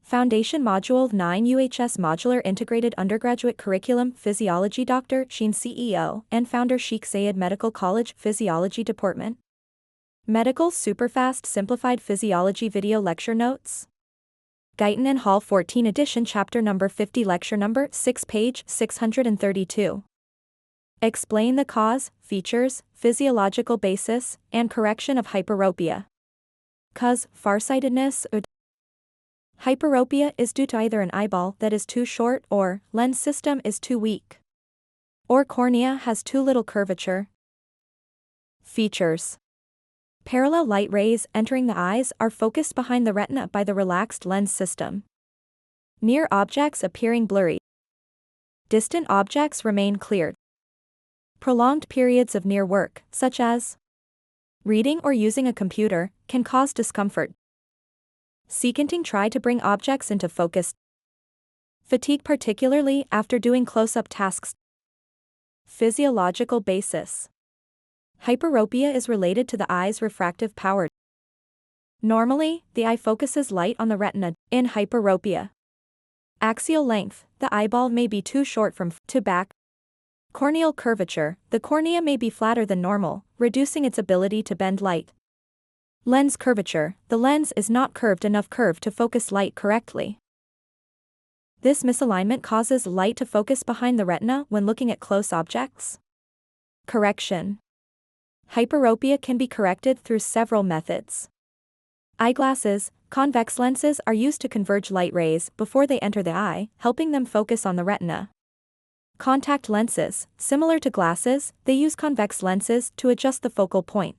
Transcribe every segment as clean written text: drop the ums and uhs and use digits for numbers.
Foundation Module 9 UHS Modular Integrated Undergraduate Curriculum Physiology Dr. Sheen CEO and Founder Sheikh Zayed Medical College Physiology Department. Medical Superfast Simplified Physiology Video Lecture Notes. Guyton and Hall 14 edition chapter number 50 lecture number 6 page 632. Explain the cause, features, physiological basis, and correction of hyperopia. Cause, farsightedness. Hyperopia is due to either an eyeball that is too short or lens system is too weak, or cornea has too little curvature. Features. Parallel light rays entering the eyes are focused behind the retina by the relaxed lens system. Near objects appearing blurry. Distant objects remain clear. Prolonged periods of near work, such as reading or using a computer, can cause discomfort. SEQINTING try to bring objects into focus. Fatigue particularly after doing close-up tasks. Physiological basis. Hyperopia is related to the eye's refractive power. Normally, the eye focuses light on the retina. In hyperopia, axial length, the eyeball may be too short from to back. Corneal curvature, the cornea may be flatter than normal, reducing its ability to bend light. Lens curvature, the lens is not curved enough to focus light correctly. This misalignment causes light to focus behind the retina when looking at close objects. Correction. Hyperopia can be corrected through several methods. Eyeglasses, convex lenses are used to converge light rays before they enter the eye, helping them focus on the retina. Contact lenses, similar to glasses, they use convex lenses to adjust the focal point.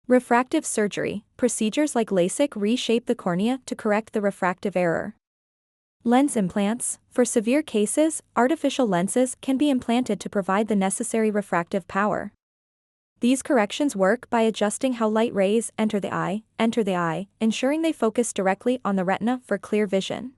Refractive surgery, procedures like LASIK reshape the cornea to correct the refractive error. Lens implants, for severe cases, artificial lenses can be implanted to provide the necessary refractive power. These corrections work by adjusting how light rays enter the eye, ensuring they focus directly on the retina for clear vision.